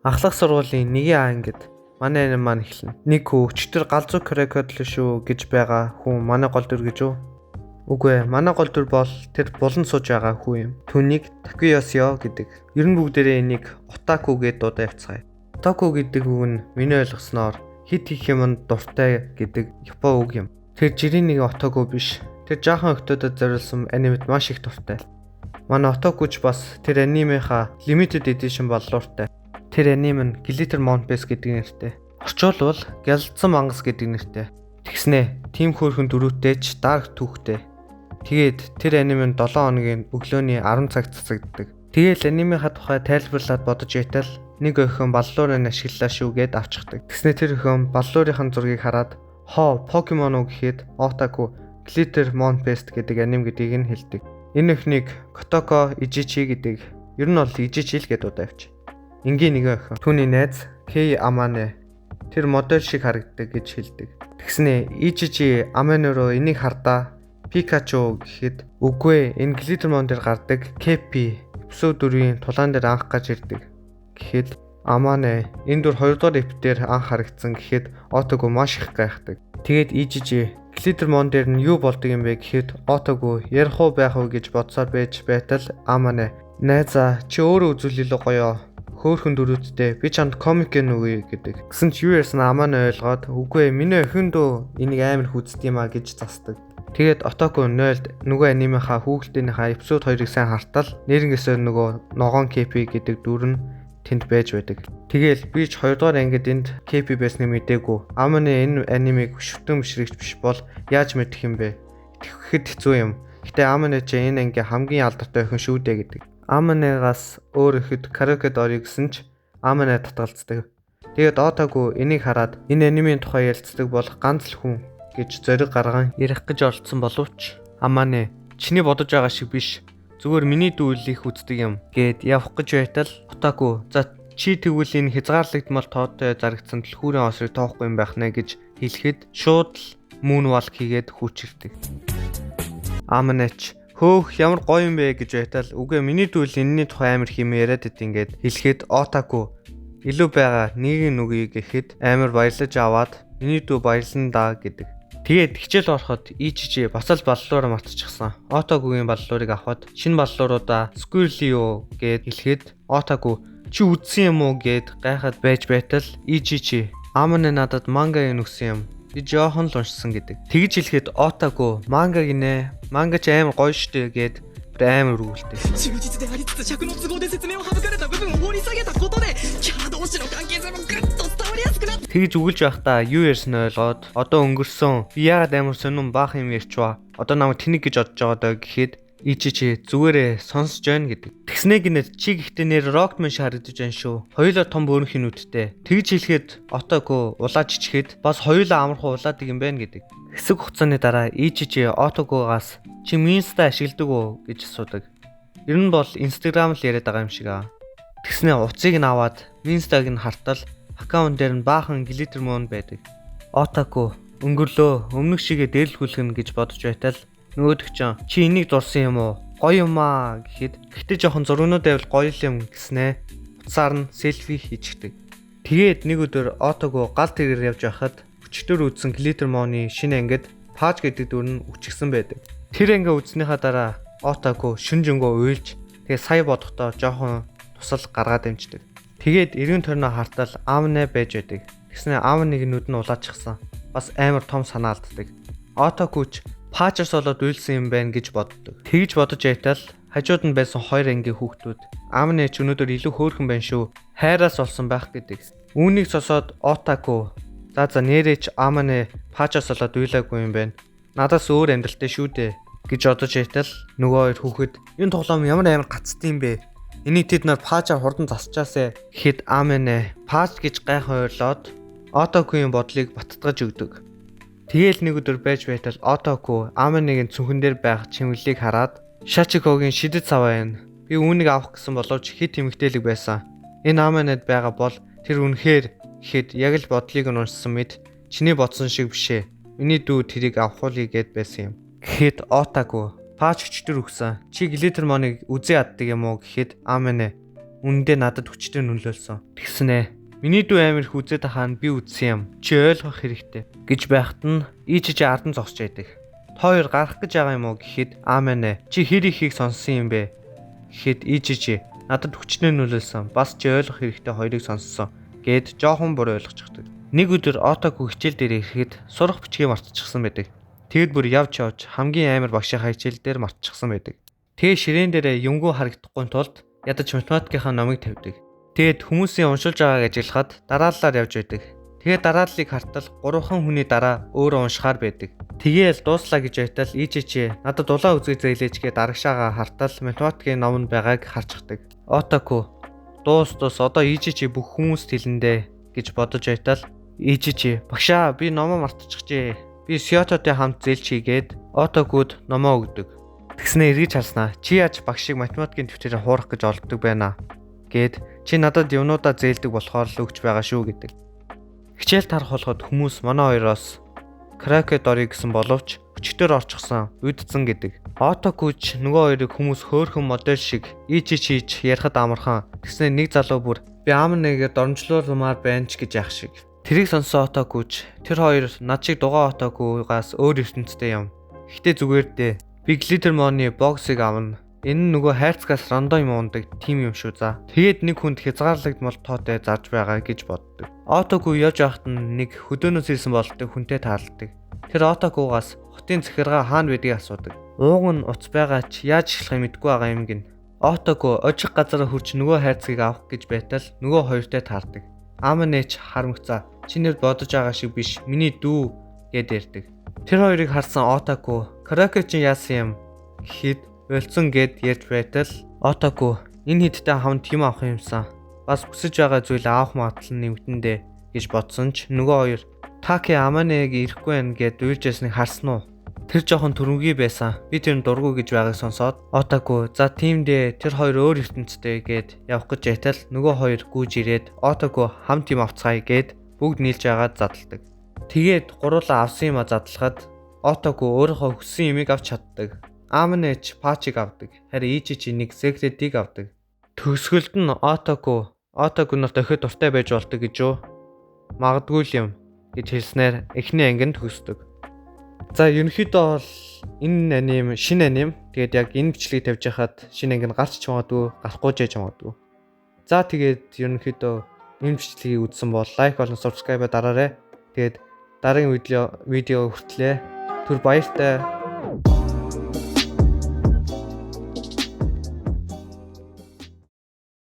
Ахлах сургуулийн 1-ийн А ангид манай аним маань эхэлнэ. Нэг хүү өчтөр галзуу крокодил шүү гэж байгаа хүн манай гол дүр гэж үү? Үгүй ээ, манай гол дүр бол тэр булан сууж байгаа хүү юм. Түүнийг Такуясё гэдэг. Ер нь бүгдээрээ энийг Отаку гэдээ дуудаа явцгаая. Отаку гэдэг үг нь миний ойлгосноор хит хийх юмд дуртай гэдэг Япон үг юм. Тэр жирийн нэг Отаку биш. Тэр жаахан охтуудад зориулсан анимед маш их дуртай. Манай Отакуч бас тэр анимеха limited edition боллууртай. Тэр аним нь Glitter Monpes гэдэг нэртэй. Орчуулбал Гялцсан мангас гэдэг нэртэй. Тэгснэ тим хөөрхөн дөрүүтэй ч дарк түүхтэй. Тэгээд тэр аним нь 7 хоногийн өглөөний 10 цагт цацагддаг. Тэгээл анимийнхаа тухай тайлбарлаад бодож байтал нэг охин баллуурыг ашиглалаа шүү гэд авчихдаг. Тэгснэ тэр охин баллуурын зургийг хараад Покемон уу гэхэд Otaku Glitter Monpes гэдэг аним гэдгийг нь хэлдэг. Энэ охиныг Kotoko Ijichi гэдэг. Ер нь бол Ijichi л гэдээ удаа авч. Ингийн нэг охин түүний найз Kei Amane тэр модель шиг харагддаг гэж хэлдэг. Тэгснэ Ichichi Amane руу энийг хардаа Pikachu гэхэд үгүй энэ Glittermon дээр гардаг Cappy эпизод 4-ийн тулаан дээр анх гарч ирдэг. Гэхэд Amane энэ дүр 2 дугаар эпизод анх харагдсан гэхэд Otaku маш их гайхдаг. Тэгээд Ichichi Glittermon дээр нь юу болдог юм бэ гэхэд Otaku ярих уу байх уу гэж бодсоор байж байтал Amane найзаа чи өөрөө үзүүлэлээ гоё хөөхөн дөрүүдтэй би чамд комик нүгэй гэдэг. Гэсэн чи юу ярьсан Amane ойлгоод үгүй миний охин дөө энийг амар хүздэг юм а гэж засдаг. Тэгээд Otaku 0-д нөгөө анимийнхаа хүүхэлдээнийхээ эпизод 2-ыг сайн хартал нэрнгээсээ нөгөө ногоон Cappy гэдэг дүр нь тэнд байж байдаг. Тэгээл би ч 2 дугаар ангид энд Cappy байсныг мэдээгүй. Amane энэ анимыг шүтэн бишрэгч биш бол яаж мэдэх юм бэ? Тэгэхэд хэцүү юм. Гэтэ Amane ч энэ ангийн хамгийн алдартай охин шүү дээ гэдэг. Amane-гаас өөр ихэд Karoked орё гэсэн ч Amane татгалздаг. Тэгээд Otaku энийг хараад энэ анимын тухай ярилцдаг бол ганц л хүн гэж зориг гарган ярих гэж оролцсон боловч Amane чиний бодож байгаа шиг биш. Зүгээр миний дүүлийг үздэг юм гэд явах гэж байтал Otaku за чи тэгвэл энэ хязгаарлагдмал тоотой зарагдсан түлхүүрийн осрыг тоохгүй юм байх нэ гэж хэлэхэд шууд л moonwalk хийгээд хүүчирдэг. Amane ч хөөх ямар гоё юм бэ гэж байтал үгүй миний дүүл энэний тухай амар хэмээ яриад идэв ингээд хэлэхэд Otaku илүү байгаа нийгэн нүгий гэхэд амар баярлаж аваад миний дүү баярлан даа гэдэг. Тэгээд хичээл ороход Ichichi бас л баллуураа мартчихсан. Otaku-гийн баллуурыг авахд шинэ баллууруудаа Squirrel гэд хэлэхэд Otaku чи үдсэн юм уу гэд гайхаад байж байтал Ichichi Amane надад манга өгсөн юм. Би жоохон л уншсан гэдэг. Тэгж хэлэхэд Otaku манга гинэ. Манга ч амар гоё штэ гэд амар үргэлтэй. Тэгж үгэлж байхдаа юу ярьсан ойлгоод одоо өнгөрсөн. Би яагаад амар сонирн баах юм ярьчваа. Одоо намайг тэнэг гэж бодож байгаа даа гэхэд Ichichi зүгээрээ сонсож байна гэдэг. Тэгснэ гинэ чи гэхдээ нэр Rockman шаардаж байна шүү. Хоёулаа том бөөрнөх нүдтэй. Тэгж хэлэхэд Otaku улааж чичгээд бас хоёулаа амархан улаадаг юм байна гэдэг. Хэсэг хугацааны дараа Ichichi Otaku-гаас чи Insta ашигладаг уу гэж асуудаг. Ер нь бол Instagram л яриад байгаа юм шиг аа. Тэгснэ уцыг нь аваад Insta-г нь хартал аккаунт дээр нь баахан Glittermon байдаг. Otaku өнгөрлөө өмнөх шигээ дээрлэхүүлгэн гэж бодож байтал нөгөөдөг чи энийг дурсан юм уу? Гоё юм аа гэхэд гэхдээ жоохон зургнууд байвал гоё юм гэснэ. Уцаар нь селфи хийчихдэг. Тэгээд нэг өдөр Otaku гал тэрээр явж байхад өчтөр үзсэн Glittermon-ы шинэ ангид Page гэдэг дүр нь үчигсэн байдаг. Тэр анги үзснийхаа дараа Otaku шүнжэнгөө уйлж тэгээ сая бодохдоо жоохон тусал гаргаад амждаг. Тэгээд эргэн тойрноо хартал Amane байж байдаг. Тэгснэ Amane-г нүд нь улаачихсан. Бас амар том санаа алддаг. Otaku ч Page-аас болоод уйлсан юм байна гэж боддог. Тэгж бодож байтал хажууд нь байсан 2 ангийн хүүхдүүд Amane ч өнөөдөр илүү хөөрхөн байна шүү. Хайраас олсон байх гэдэг. Үүнийг сонсоод Otaku за нэрээч Amane Page-аас болоод уйлаагүй юм байна. Надаас өөр амьдралтай шүү дээ гэж бодож байтал нөгөө 2 хүүхэд энэ тоглоом ямар гацдсан юм бэ? Энийг тэд нар Page-аар хурдан засчаасаа гэхэд Amane Page гэж гайхан ойрлоод Otaku-ийн бодлыг баттгаж өгдөг. Тэгээл нэг өдөр байж байтал Otaku Amane-гийн цүнхэн дээр байх чимэглэлийг хараад Shachiko-гийн шидэт цав байна. Би үүнийг авах гэсэн боловч хит эмгтээлэг байсан. Энэ Amane-д байгаа бол тэр үнэхээр гэхэд яг л бодлыг нь уншсан мэд чиний бодсон шиг бишээ. Миний дүү тэрийг авахулъя гэд байсан юм. Гэхэд Otaku Page өчтөр өгсөн. Чи Glittermon-ыг үзээ аддаг юм уу гэхэд Amane үнэндээ надад хүчтэй нөлөөлсөн. Тэгсэн Тэгснэ. Миний дүү амир их үзээд ахаа нь би үзсэн юм. Чи ойлгох хэрэгтэй гэж байхад нь ийчж ардан зогсож байдаг. Хоёр гарах гэж байгаа юм уу гэхэд аамэнэ. Чи хэр ихийг сонссон юм бэ? Гэхэд ийчж надад хүчнээ нөлөөлсөн. Бас чи ойлгох хэрэгтэй хоёрыг сонссон гэд жоохон буруу ойлгочихдаг. Нэг өдөр Отаку хичээл дээр ирэхэд сурах бичгийг мартчихсан байдаг. Тэгэд бүр явж хамгийн амар багшийнхаа хичээл дээр мартчихсан байдаг. Тэгээ ширээн дээрээ юмгүй харагдахгүй тулд ядаж математикийнхаа номыг тавьдаг. Тэгэд хүмүүсийн уншилж байгааг ажиглахад дараалалаар явж байдаг. Тэгээд дарааллыг хартал 3хан хүний дараа өөрөө уншихаар байдаг. Тэгээл дууслаа гэж байтал ийчээ надад дулаан үзэг зээлэж гээд арагшаага хартал математикийн номонд байгааг харчихдаг. Отаку дуус одоо ийчээ бүх хүмүүст хэлэндэ гэж бодож байтал ийчээ багшаа би номоо мартчихжээ. Би Сётотой хамт зээлчихгээд Отакуд номоо өгдөг. Тэгснэ эргэж харснаа. Чи яаж багшийг математикийн төвчээрээ хуурах гэж олддог байна гэд чи надад юмнуудаа зээлдэг болохоор л өгч байгаа шүү гэдэг. Хичээл тарах болоход хүмүүс манай хоёроос Краке дорё гэсэн боловч өчтөр орчихсон үдцэн гэдэг. Отакуч нөгөө хоёрыг хүмүүс хөөхөн модель шиг хийж ярихад амархан. Тэгснэ нэг залуу бүр би аамнэгээ дормжлуулмаар байна ч гэж яах шиг. Тэрийг сонссон Отакуч тэр хоёр над шиг дугаа Отакугаас өөр ертөнцтэй юм. Гэхдээ зүгээр дээ. Би Глиттермоны боксыг авна. Энэ нь нөгөө хайрцагаас рандом юм ундаг тим юм шүү за. Тэгээд нэг хүнд хязгаарлагдмал тоотой зарж байгаа гэж боддог. Отаку явж байхад нь нэг хөдөөнөөс ирсэн бололтой хүнтэй таарладаг. Тэр Отакугаас хотын захиргаа хаана байдгийг асуудаг. Ууг нь уц байгаа ч яаж эхлэхээ мэдгүй байгаа юм гин. Отаку очих газараа хурч нөгөө хайрцагийг авах гэж байтал нөгөө хоёртой таардаг. Аамнэч харамгцаа. Чи нэр бодож байгаа шиг биш. Миний дүү гэд ярьдаг. Тэр хоёрыг харсан Отаку Краке чи яасан юм гэхэд Өлцөн гэд ярьж байтал Отаку энэ хидтэй хамт тийм авах юмсан. Бас хүсэж байгаа зүйл авах магадлал нэмэгдэндээ гэж бодсон ч нөгөө хоёр Таки Аманэг ирэхгүй байх гэд уйлжсэнийг харсан уу? Тэр жоохон түрэмгий байсан. Би тэр дургу гэж байгааг сонсоод Отаку за тийм дээ тэр хоёр өөр ертөнцтэй гэд явах гэж байтал нөгөө хоёр гүйж ирээд Отаку хамт юм авцгаая гэд бүгд нийлж байгаад задалдаг. Тэгээд гуруулаа авсан юм задлахад Отаку өөрийнхөө хүссэн юмыг авч чаддаг. Аамнэч пачиг авдаг. Харин ийчээ нэг секретийг авдаг. Төгсгөлд нь Отаку нарт охид дуртай байж болдог гэж юу? Магадгүй л юм гэж хэлснээр эхний ангинд төгсдөг. За ерөнхийдөө бол энэ аним шинэ аним. Тэгээд яг энэ бичлэгийг тавьж хахад шинэ анги нь гарч ч магадгүй, гарахгүй ч яж магадгүй. За тэгээд ерөнхийдөө энэ бичлэгийг үзсэн бол лайк болон subscribe дараарай. Тэгээд дараагийн видео хүртлээ. Түр баяртай.